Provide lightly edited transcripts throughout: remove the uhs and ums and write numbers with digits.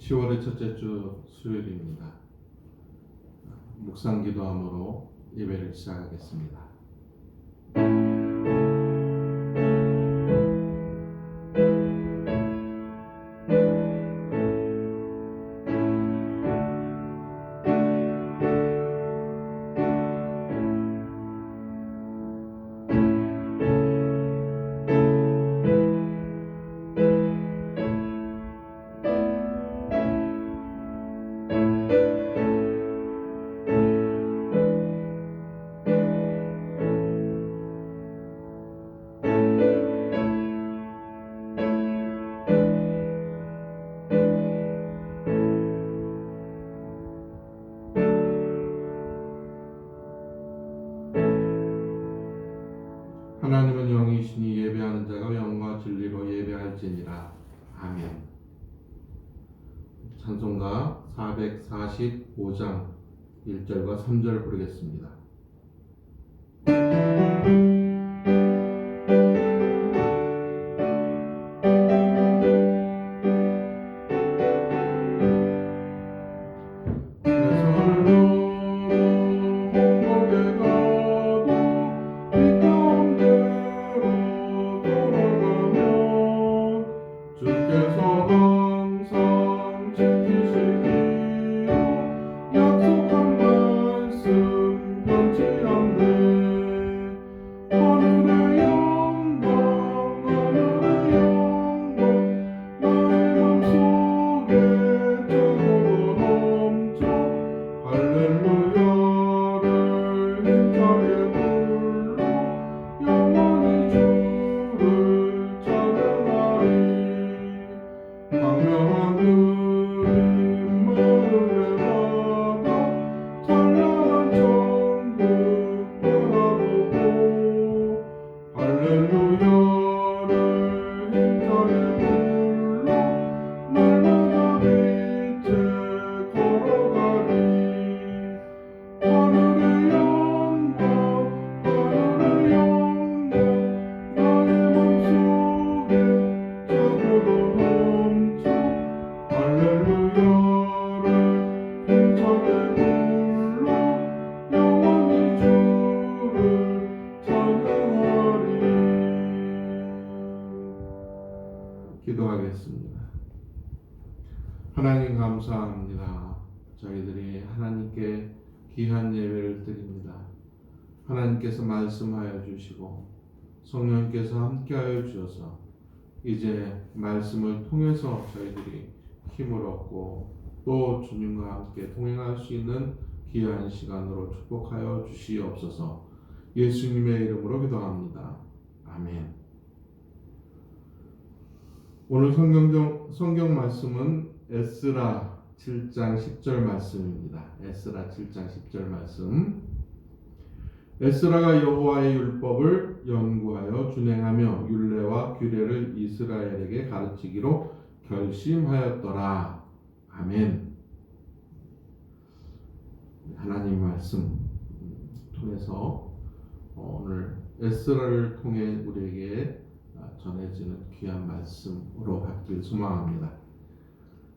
10월의 첫째 주 수요일입니다. 묵상 기도함으로 예배를 시작하겠습니다. 하나님은 영이시니 예배하는 자가 영과 진리로 예배할지니라. 아멘. 찬송가 445장 1절과 3절 부르겠습니다. 기도하겠습니다. 하나님 감사합니다. 저희들이 하나님께 귀한 예배를 드립니다. 하나님께서 말씀하여 주시고 성령께서 함께하여 주셔서 이제 말씀을 통해서 저희들이 힘을 얻고 또 주님과 함께 동행할 수 있는 귀한 시간으로 축복하여 주시옵소서. 예수님의 이름으로 기도합니다. 아멘. 오늘 성경 말씀은 에스라 7장 10절 말씀입니다. 에스라 7장 10절 말씀. 에스라가 여호와의 율법을 연구하여 준행하며 율례와 규례를 이스라엘에게 가르치기로 결심하였더라. 아멘. 하나님 말씀 통해서 오늘 에스라를 통해 우리에게 전해지는 귀한 말씀으로 받길 소망합니다.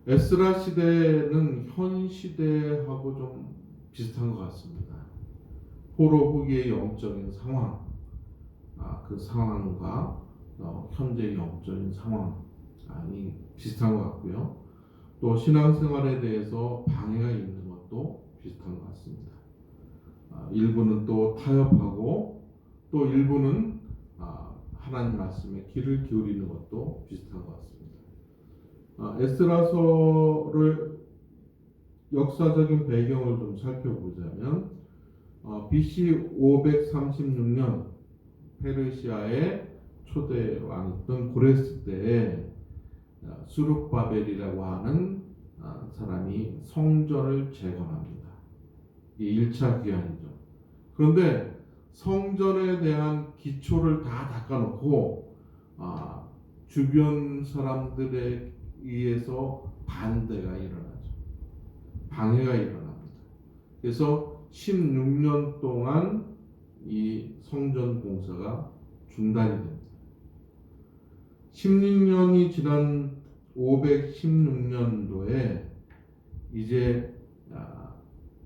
에스라 시대는 현 시대하고 좀 비슷한 것 같습니다. 포로 후기의 영적인 상황, 그 상황과 현재의 영적인 상황이 비슷한 것 같고요. 또 신앙생활에 대해서 방해가 있는 것도 비슷한 것 같습니다. 일부는 또 타협하고 또 일부는 하나님 말씀에 귀를 기울이는 것도 비슷한 것 같습니다. 에스라서를 역사적인 배경을 좀 살펴보자면 BC 536년 페르시아의 초대 왕이었던 고레스 때에 수룹바벨이라고 하는 사람이 성전을 재건합니다. 이 1차 기한이죠. 그런데 성전에 대한 기초를 다 닦아놓고 주변 사람들에 의해서 반대가 일어나죠. 방해가 일어납니다. 그래서 16년 동안 이 성전 공사가 중단이 됩니다. 16년이 지난 516년도에 이제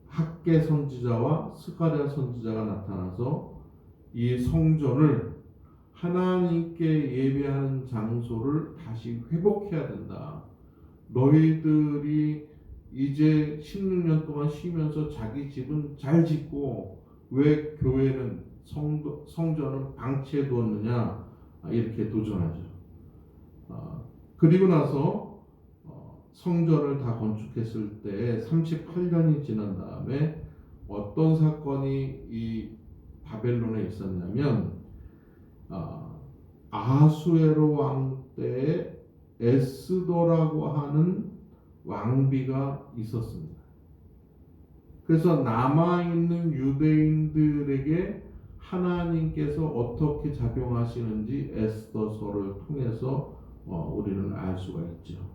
학계 선지자와 스가랴 선지자가 나타나서 이 성전을 하나님께 예배하는 장소를 다시 회복해야 된다. 너희들이 이제 16년 동안 쉬면서 자기 집은 잘 짓고 왜 교회는 성전은 방치해 두었느냐, 이렇게 도전하죠. 그리고 나서 성전을 다 건축했을 때 38년이 지난 다음에 어떤 사건이 이 바벨론에 있었냐면 아하수에로 왕 때에 에스더라고 하는 왕비가 있었습니다. 그래서 남아있는 유대인들에게 하나님께서 어떻게 작용하시는지 에스더서를 통해서 우리는 알 수가 있죠.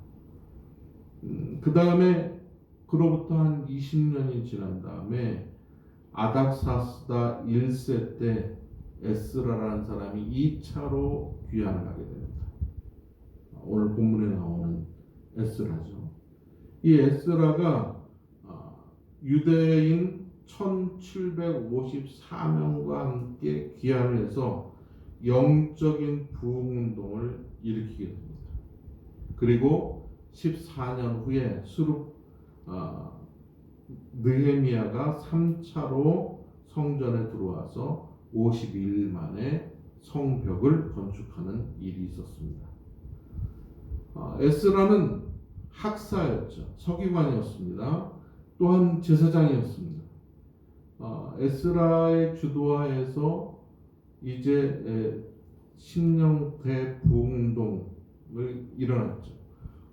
그 다음에 그로부터 한 20년이 지난 다음에 아닥사스다 1세 때 에스라라는 사람이 2차로 귀환을 하게 됩니다. 오늘 본문에 나오는 에스라죠. 이 에스라가 유대인 1754명과 함께 귀환을 해서 영적인 부흥운동을 일으키게 됩니다. 그리고 14년 후에 느헤미야가 3차로 성전에 들어와서 52일 만에 성벽을 건축하는 일이 있었습니다. 에스라는 학사였죠. 서기관이었습니다. 또한 제사장이었습니다. 에스라의 주도하에서 이제 신령 대부흥운동을 일어났죠.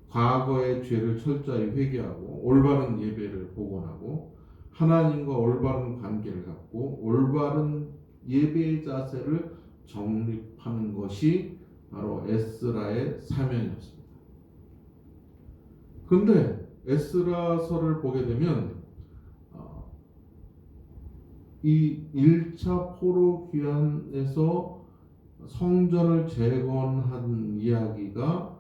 과거의 죄를 철저히 회개하고 올바른 예배를 복원하고 하나님과 올바른 관계를 갖고 올바른 예배의 자세를 정립하는 것이 바로 에스라의 사명이었습니다. 그런데 에스라서를 보게 되면 이 1차 포로 귀환에서 성전을 재건한 이야기가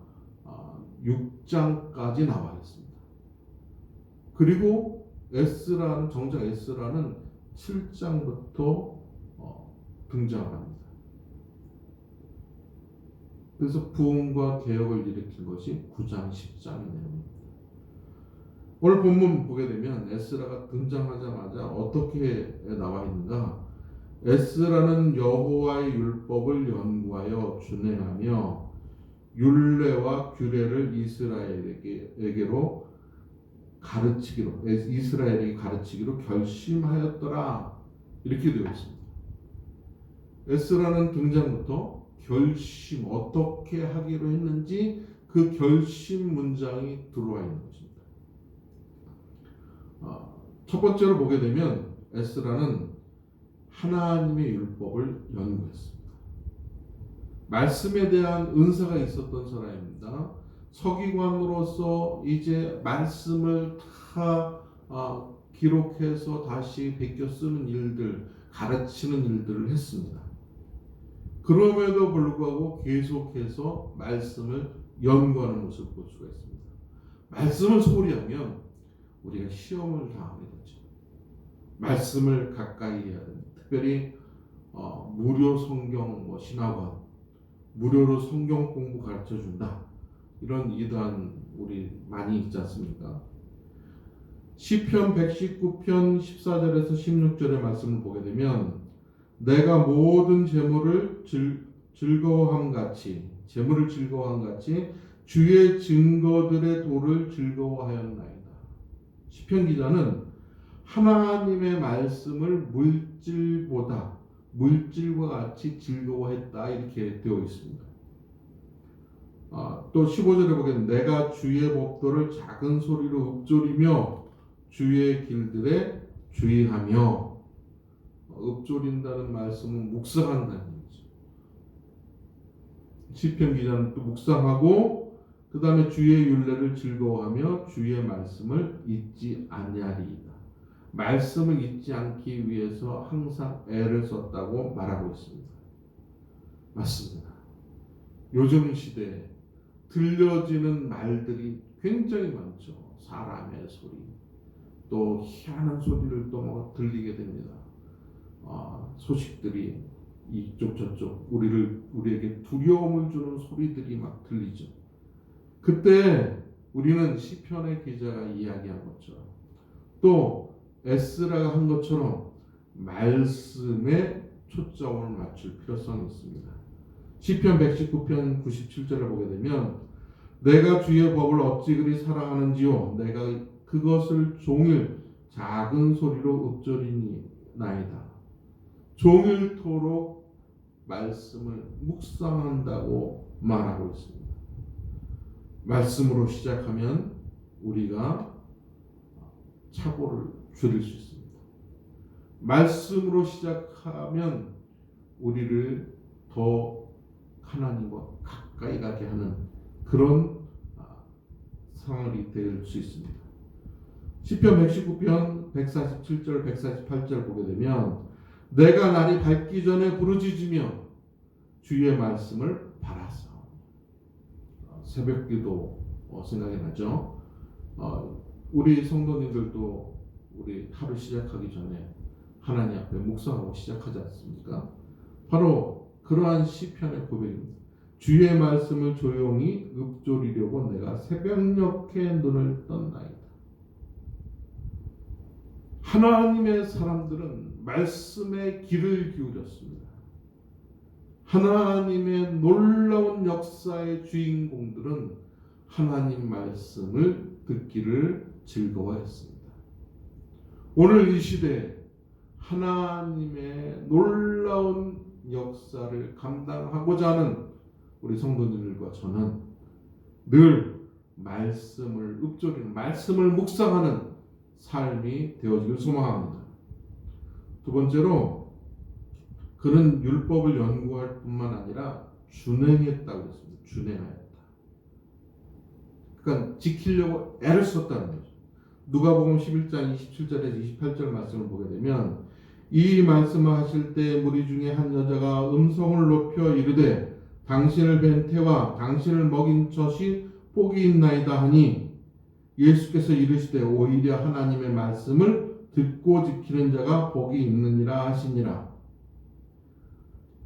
6장까지 나와 있습니다. 그리고 정작 에스라는 7장부터 등장합니다. 그래서 부흥과 개혁을 일으킨 것이 9장, 10장의 내용입니다. 오늘 본문 보게 되면 에스라가 등장하자마자 어떻게 나와 있는가? 에스라는 여호와의 율법을 연구하여 준행하며 율례와 규례를 이스라엘에게로 이스라엘에게 가르치기로 결심하였더라. 이렇게 되어 있습니다. 에스라는 등장부터 결심, 어떻게 하기로 했는지 그 결심 문장이 들어와 있는 것입니다. 첫 번째로 보게 되면 에스라는 하나님의 율법을 연구했습니다. 말씀에 대한 은사가 있었던 사람입니다. 서기관으로서 이제 말씀을 다 기록해서 다시 베껴 쓰는 일들, 가르치는 일들을 했습니다. 그럼에도 불구하고 계속해서 말씀을 연구하는 모습을 볼 수가 있습니다. 말씀을 소홀히 하면 우리가 시험을 당하게 되죠. 말씀을 가까이 해야 됩니다. 특별히 무료 성경 신학원, 무료로 성경 공부 가르쳐 준다. 이런 이단 우리 많이 있지 않습니까? 시편 119편 14절에서 16절의 말씀을 보게 되면 내가 모든 재물을 즐거워함 같이 주의 증거들의 도를 즐거워하였나이다. 시편 기자는 하나님의 말씀을 물질과 같이 즐거워했다 이렇게 되어 있습니다. 또 15절에 보게 되면 내가 주의 법도를 작은 소리로 읊조리며 주의 길들에 주의하며, 읊조린다는 말씀은 묵상한다는 거죠. 시편 기자는 또 묵상하고 그 다음에 주의 율례를 즐거워하며 주의 말씀을 잊지 아니하리이다. 말씀을 잊지 않기 위해서 항상 애를 썼다고 말하고 있습니다. 맞습니다. 요즘 시대에 들려지는 말들이 굉장히 많죠. 사람의 소리, 또 희한한 소리를 또 뭐 들리게 됩니다. 소식들이 이쪽 저쪽 우리에게 두려움을 주는 소리들이 막 들리죠. 그때 우리는 시편의 기자가 이야기한 것처럼 또 에스라가 한 것처럼 말씀에 초점을 맞출 필요성이 있습니다. 시편 119편 97절을 보게 되면 내가 주의 법을 어찌 그리 사랑하는지요 내가 그것을 종일 작은 소리로 읊조리나이다. 종일토록 말씀을 묵상한다고 말하고 있습니다. 말씀으로 시작하면 우리가 착오를 줄일 수 있습니다. 말씀으로 시작하면 우리를 더 하나님과 가까이 가게 하는 그런 상황이 될 수 있습니다. 시편 119편 147절 148절 보게 되면 내가 날이 밝기 전에 부르짖으며 주의 말씀을 바라사. 새벽기도 생각이 나죠. 우리 성도님들도 우리 하루 시작하기 전에 하나님 앞에 묵상하고 시작하지 않습니까? 바로 그러한 시편의 고백입니다. 주의 말씀을 조용히 읊조리려고 내가 새벽녘에 눈을 떴나이다. 하나님의 사람들은 말씀에 귀를 기울였습니다. 하나님의 놀라운 역사의 주인공들은 하나님 말씀을 듣기를 즐거워했습니다. 오늘 이 시대에 하나님의 놀라운 역사를 감당하고자 하는 우리 성도님들과 저는 늘 말씀을 읊조리는 말씀을 묵상하는 삶이 되어지길 소망합니다. 두 번째로 그는 율법을 연구할 뿐만 아니라 준행했다고 했습니다. 준행하였다. 그러니까 지키려고 애를 썼다는 거죠. 누가복음 11장 27절에서 28절 말씀을 보게 되면 이 말씀을 하실 때 무리 중에 한 여자가 음성을 높여 이르되 당신을 뵌 태와 당신을 먹인 젖이 복이 있나이다 하니 예수께서 이르시되 오히려 하나님의 말씀을 듣고 지키는 자가 복이 있느니라 하시니라.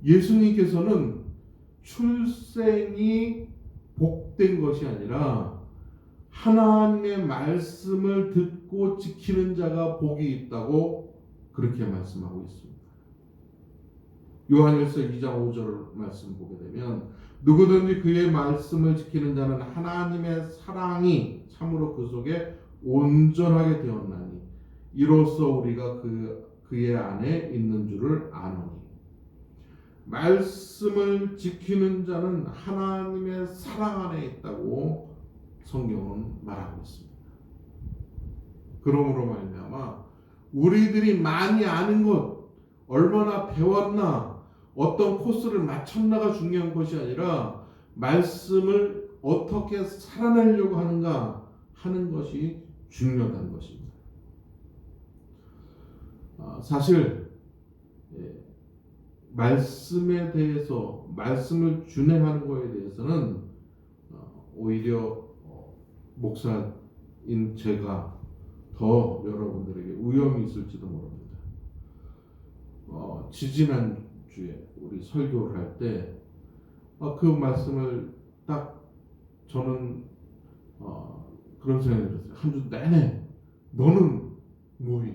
예수님께서는 출생이 복된 것이 아니라 하나님의 말씀을 듣고 지키는 자가 복이 있다고 그렇게 말씀하고 있습니다. 요한일서 2장 5절 말씀 보게 되면 누구든지 그의 말씀을 지키는 자는 하나님의 사랑이 참으로 그 속에 온전하게 되었나니 이로써 우리가 그의 안에 있는 줄을 아노니. 말씀을 지키는 자는 하나님의 사랑 안에 있다고 성경은 말하고 있습니다. 그러므로 말미암아 우리들이 많이 아는 것, 얼마나 배웠나, 어떤 코스를 맞췄나가 중요한 것이 아니라 말씀을 어떻게 살아내려고 하는가 하는 것이 중요하다는 것입니다. 사실 말씀에 대해서 말씀을 준행하는 것에 대해서는 오히려 목사인 제가 더 여러분들에게 위험이 있을지도 모릅니다. 지지난 주에 우리 설교를 할 때 그 말씀을 딱 저는 그런 생각이 들었어요. 한 주 내내 너는 뭐니?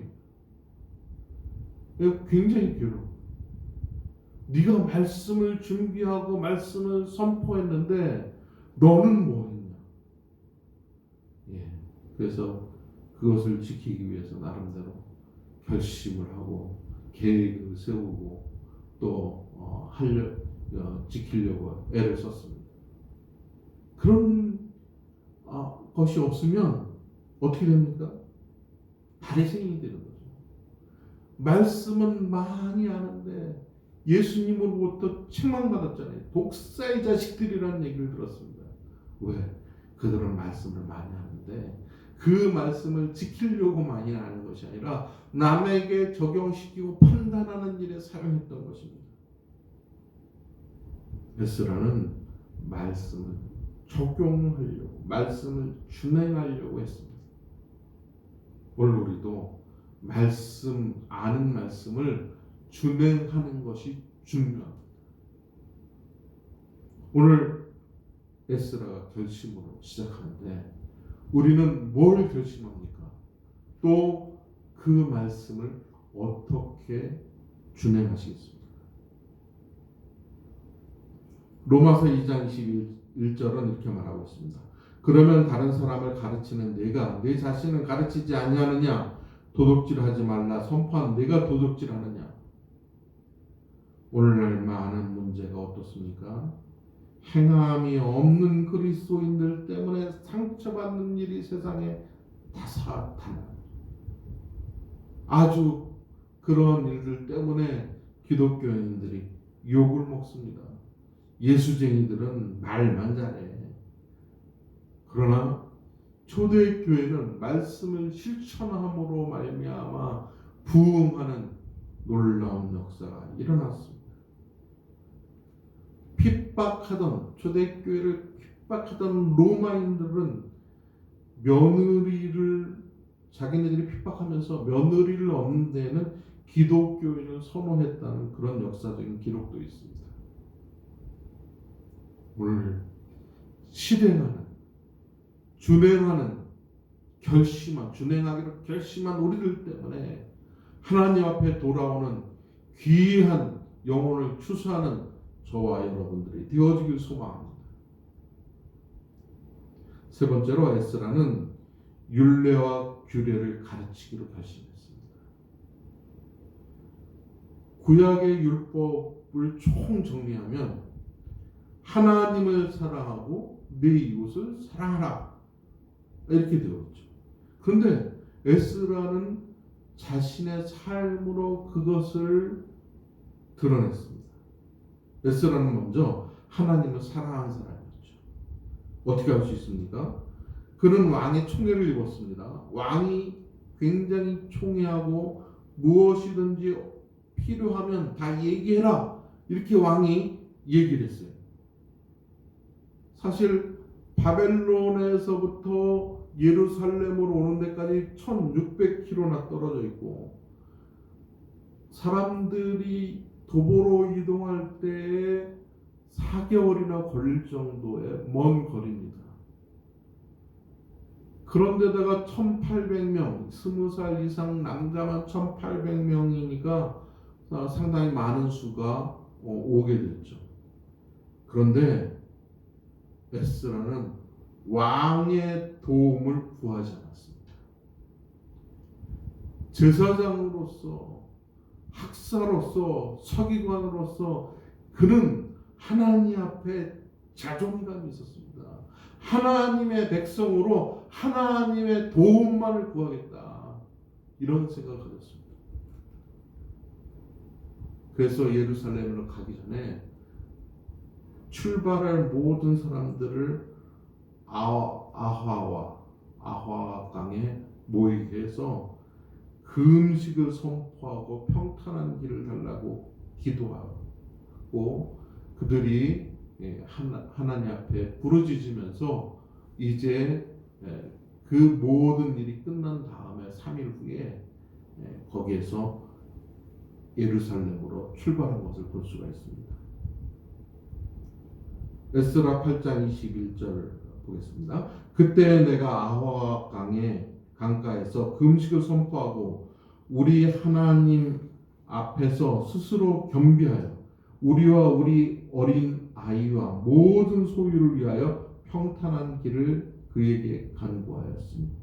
굉장히 괴로워. 네가 말씀을 준비하고 말씀을 선포했는데 너는 뭐했냐? 그래서 그것을 지키기 위해서 나름대로 결심을 하고 계획을 세우고 또 지키려고 애를 썼습니다. 그런 것이 없으면 어떻게 됩니까? 바리새인이 되는 거죠. 말씀은 많이 아는데 예수님으로부터 책망받았잖아요. 독사의 자식들이라는 얘기를 들었습니다. 왜? 그들은 말씀을 많이 하는데 그 말씀을 지키려고 많이 아는 것이 아니라 남에게 적용시키고 판단하는 일에 사용했던 것입니다. 에스라는 말씀을 적용하려고, 말씀을 준행하려고 했습니다. 오늘 우리도 아는 말씀을 준행하는 것이 중요합니다. 오늘 에스라가 결심으로 시작하는데 우리는 뭘 결심합니까? 또 그 말씀을 어떻게 준행하시겠습니까? 로마서 2장 21절은 이렇게 말하고 있습니다. 그러면 다른 사람을 가르치는 네가 네 자신을 가르치지 아니하느냐? 도둑질하지 말라 선포한 네가 도둑질하느냐? 오늘날 많은 문제가 어떻습니까? 행함이 없는 그리스도인들 때문에 상처받는 일이 세상에 다사다난, 아주 그런 일들 때문에 기독교인들이 욕을 먹습니다. 예수쟁이들은 말만 잘해. 그러나 초대교회는 말씀을 실천함으로 말미암아 부흥하는 놀라운 역사가 일어났습니다. 초대교회를 핍박하던 로마인들은 자기네들이 핍박하면서 며느리를 얻는 데에는 기독교인을 선호했다는 그런 역사적인 기록도 있습니다. 오늘 준행하기로 결심한 우리들 때문에 하나님 앞에 돌아오는 귀한 영혼을 추수하는 저와 여러분들이 되어지길 소망합니다. 세 번째로 에스라는 율례와 규례를 가르치기로 결심했습니다. 구약의 율법을 총 정리하면 하나님을 사랑하고 내 이웃을 사랑하라 이렇게 되어 있죠. 그런데 에스라는 자신의 삶으로 그것을 드러냈습니다. 에스라는 먼저 하나님을 사랑하는 사람이었죠. 어떻게 할 수 있습니까? 그는 왕의 총애를 입었습니다. 왕이 굉장히 총애하고 무엇이든지 필요하면 다 얘기해라 이렇게 왕이 얘기를 했어요. 사실 바벨론에서부터 예루살렘으로 오는 데까지 1600km나 떨어져 있고 사람들이 도보로 이동할 때에 4개월이나 걸릴 정도의 먼 거리입니다. 그런데다가 1800명, 20살 이상 남자만 1800명이니까 상당히 많은 수가 오게 됐죠. 그런데 에스라는 왕의 도움을 구하지 않았습니다. 제사장으로서, 학사로서, 서기관으로서 그는 하나님 앞에 자존감이 있었습니다. 하나님의 백성으로 하나님의 도움만을 구하겠다 이런 생각을 가졌습니다. 그래서 예루살렘으로 가기 전에 출발할 모든 사람들을 아화 강에 모이게 해서 금식을 선포하고 평탄한 길을 달라고 기도하고 그들이 하나님 앞에 부르짖으면서 이제 그 모든 일이 끝난 다음에 3일 후에 거기에서 예루살렘으로 출발한 것을 볼 수가 있습니다. 에스라 8장 21절 보겠습니다. 그때 내가 아화 강가에서 금식을 선포하고 우리 하나님 앞에서 스스로 겸비하여 우리와 우리 어린 아이와 모든 소유를 위하여 평탄한 길을 그에게 간구하였습니다.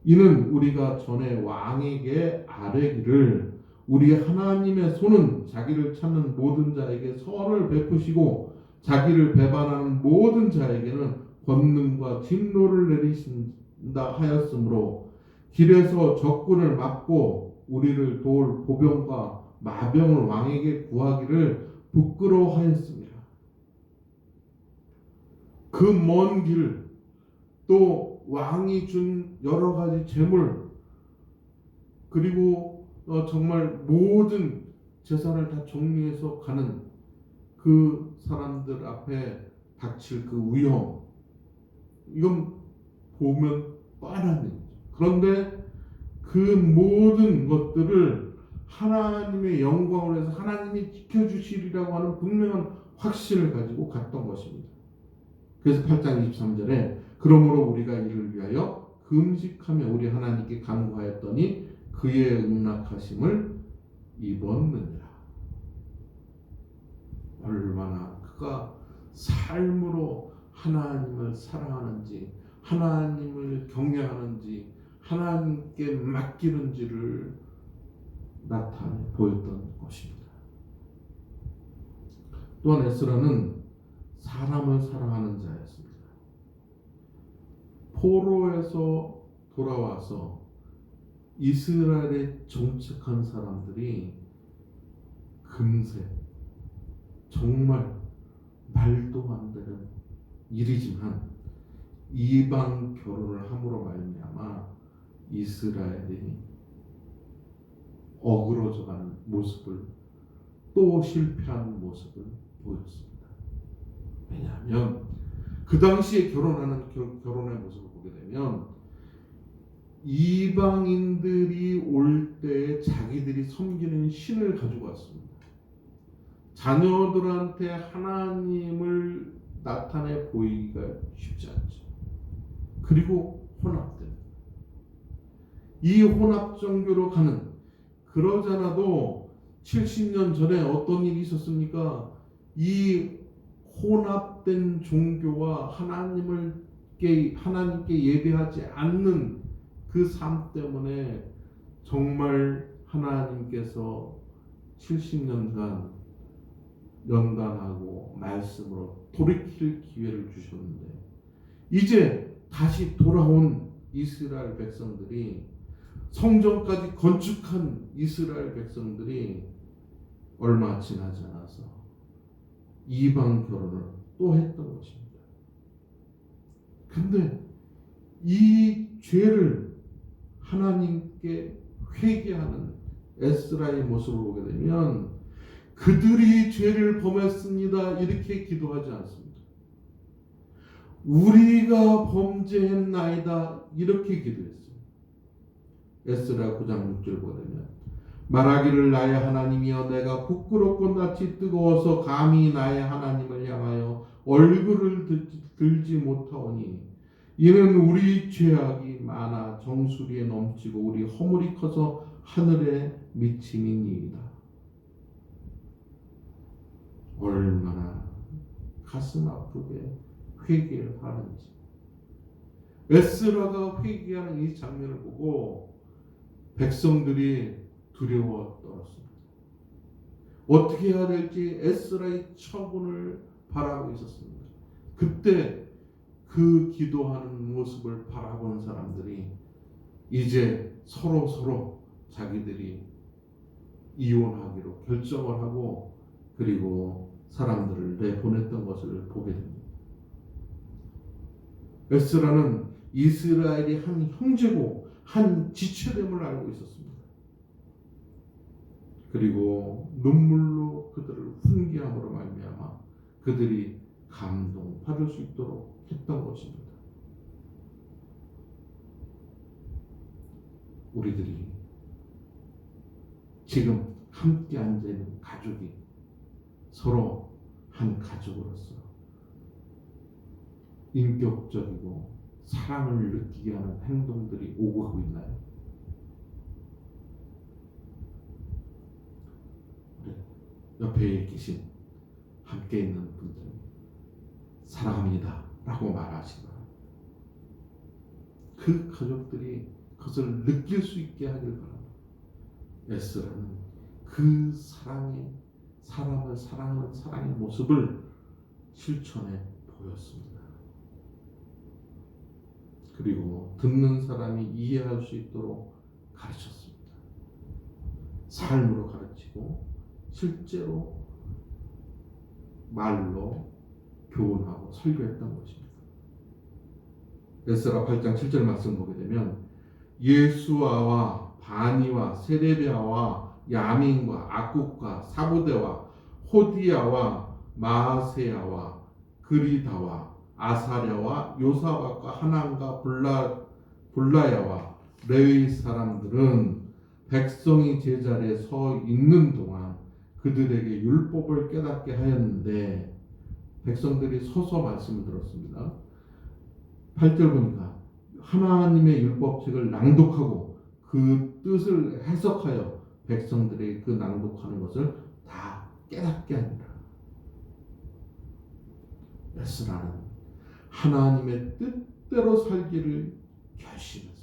이는 우리가 전에 왕에게 아뢰기를 우리 하나님의 손은 자기를 찾는 모든 자에게 선을 베푸시고 자기를 배반하는 모든 자에게는 권능과 진노를 내리신다 하였으므로 길에서 적군을 막고 우리를 도울 보병과 마병을 왕에게 구하기를 부끄러워하였습니다. 그 먼 길, 또 왕이 준 여러 가지 재물, 그리고 정말 모든 재산을 다 정리해서 가는 그 사람들 앞에 닥칠 그 위험, 이건 보면 뻔한 얘기죠. 그런데 그 모든 것들을 하나님의 영광을 해서 하나님이 지켜주시리라고 하는 분명한 확신을 가지고 갔던 것입니다. 그래서 8장 23절에 그러므로 우리가 이를 위하여 금식하며 우리 하나님께 간구하였더니 그의 응낙하심을 입었느니라. 얼마나 그가 삶으로 하나님을 사랑하는지, 하나님을 경외하는지, 하나님께 맡기는지를 나타내 보였던 것입니다. 또한 에스라는 사람을 사랑하는 자였습니다. 포로에서 돌아와서 이스라엘에 정착한 사람들이 금세 정말 말도 안 되는 일이지만 이방 결혼을 함으로 말미암아 이스라엘이 어그러져가는 모습을, 또 실패하는 모습을 보였습니다. 왜냐하면 그 당시에 결혼의 모습을 보게 되면 이방인들이 올 때 자기들이 섬기는 신을 가지고 왔습니다. 자녀들한테 하나님을 나타내 보이기가 쉽지 않죠. 그리고 혼합됩니다. 이 혼합 종교로 가는, 그러잖아도 70년 전에 어떤 일이 있었습니까? 이 혼합된 종교와 하나님께 예배하지 않는 그 삶 때문에 정말 하나님께서 70년간 연단하고 말씀으로 돌이킬 기회를 주셨는데, 이제 다시 돌아온 이스라엘 백성들이, 성전까지 건축한 이스라엘 백성들이 얼마 지나지 않아서 이방 결혼을 또 했던 것입니다. 근데 이 죄를 하나님께 회개하는 에스라의 모습을 보게 되면 그들이 죄를 범했습니다 이렇게 기도하지 않습니다. 우리가 범죄했나이다 이렇게 기도했어요. 에스라 9장 6절 보게 되면 말하기를 나의 하나님이여 내가 부끄럽고 낯이 뜨거워서 감히 나의 하나님을 향하여 얼굴을 들지 못하오니 이는 우리 죄악이 많아 정수리에 넘치고 우리 허물이 커서 하늘에 미침이니이다. 얼마나 가슴 아프게 회개를 하는지. 에스라가 회개하는 이 장면을 보고 백성들이 두려워 떨었습니다. 어떻게 해야 될지 에스라의 처분을 바라고 있었습니다. 그때 그 기도하는 모습을 바라본 사람들이 이제 서로 자기들이 이혼하기로 결정을 하고 그리고 사람들을 내보냈던 것을 보게 됩니다. 에스라는 이스라엘이 한 형제고 한 지체됨을 알고 있었습니다. 그리고 눈물로 그들을 훈계함으로 말미암아 그들이 감동받을 수 있도록 했던 것입니다. 우리들이 지금 함께 앉아있는 가족이 서로 한 가족으로서 인격적이고 사랑을 느끼게 하는 행동들이 오고 가고 있나요? 옆에 계신 함께 있는 분들 사랑합니다 라고 말하시고 그 가족들이 그것을 느낄 수 있게 하길 바랍니다. 에스라는 그 사람을 사랑하는 사랑의 모습을 실천해 보였습니다. 그리고 듣는 사람이 이해할 수 있도록 가르쳤습니다. 삶으로 가르치고 실제로 말로 교훈하고 설교했던 것입니다. 에스라 8장 7절 말씀 보게 되면 예수아와 바니와 세레비아와 야민과 악국과 사부대와 호디야와 마세야와 그리다와 아사랴와 요사박과 하난과 불라야와 레위 사람들은 백성이 제자리에 서 있는 동안 그들에게 율법을 깨닫게 하였는데 백성들이 서서 말씀을 들었습니다. 8절 보니까 하나님의 율법책을 낭독하고 그 뜻을 해석하여 백성들에게 그 낭독하는 것을 다 깨닫게 하니라. 에스라는 하나님의 뜻대로 살기를 결심했습니다.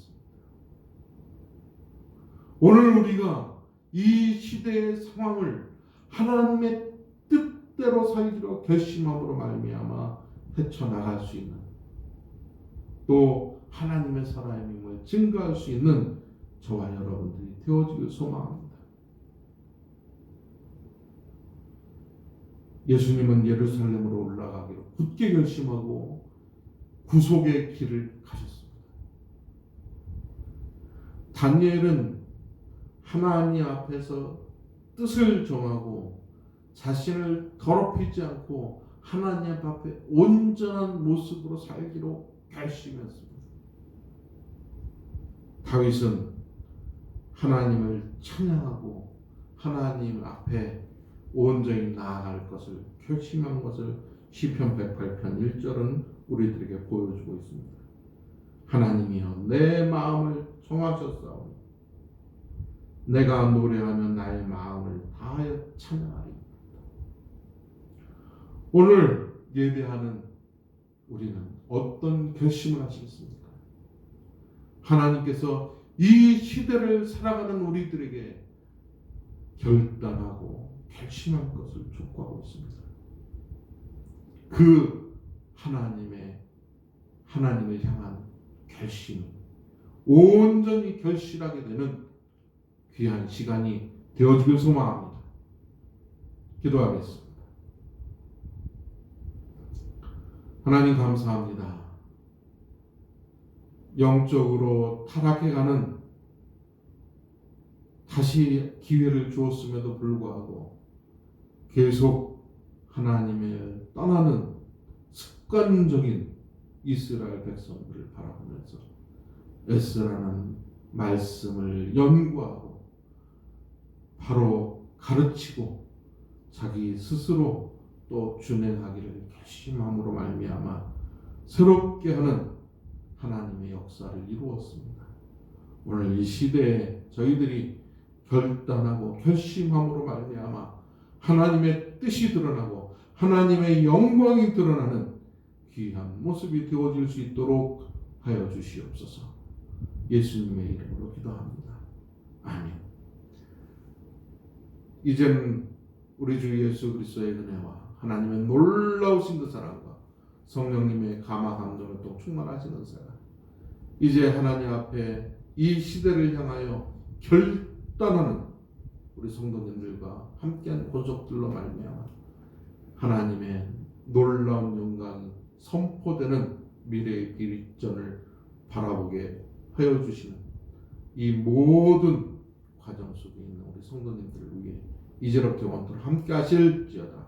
오늘 우리가 이 시대의 상황을 하나님의 뜻대로 살기로 결심함으로 말미암아 헤쳐나갈 수 있는, 또 하나님의 살아있음을 증거할 수 있는 저와 여러분들이 되어지길 소망합니다. 예수님은 예루살렘으로 올라가기로 굳게 결심하고 구속의 길을 가셨습니다. 다니엘은 하나님 앞에서 뜻을 정하고 자신을 더럽히지 않고 하나님 앞에 온전한 모습으로 살기로 결심했습니다. 다윗은 하나님을 찬양하고 하나님 앞에 온전히 나아갈 것을 결심한 것을 시편 108편 1절은 우리들에게 보여주고 있습니다. 하나님이여 내 마음을 정하셨사오니 내가 노래하며 나의 마음을 다하여 찬양하리. 오늘 예배하는 우리는 어떤 결심을 하시겠습니까? 하나님께서 이 시대를 살아가는 우리들에게 결단하고 결심할 것을 촉구하고 있습니다. 그 하나님을 향한 결심이 온전히 결실하게 되는 귀한 시간이 되어지길 소망합니다. 기도하겠습니다. 하나님 감사합니다. 영적으로 타락해가는 다시 기회를 주었음에도 불구하고 계속 하나님을 떠나는 습관적인 이스라엘 백성들을 바라보면서 에스라는 말씀을 연구하고 바로 가르치고 자기 스스로 또 준행하기를 결심함으로 말미암아 새롭게 하는 하나님의 역사를 이루었습니다. 오늘 이 시대에 저희들이 결단하고 결심함으로 말미암아 하나님의 뜻이 드러나고 하나님의 영광이 드러나는 귀한 모습이 되어질 수 있도록 하여 주시옵소서. 예수님의 이름으로 기도합니다. 아멘. 이제는 우리 주 예수 그리스도의 은혜와 하나님의 놀라우신 그 사랑과 성령님의 감화 감동을 또 충만하시는 사랑, 이제 하나님 앞에 이 시대를 향하여 결단하는 우리 성도님들과 함께한 권속들로 말미암아 하나님의 놀라운 영광이 선포되는 미래의 비전을 바라보게 하여 주시는 이 모든 과정 속에 있는 우리 성도님들을 위해 이제로부터 영원토록 함께 하실지어다.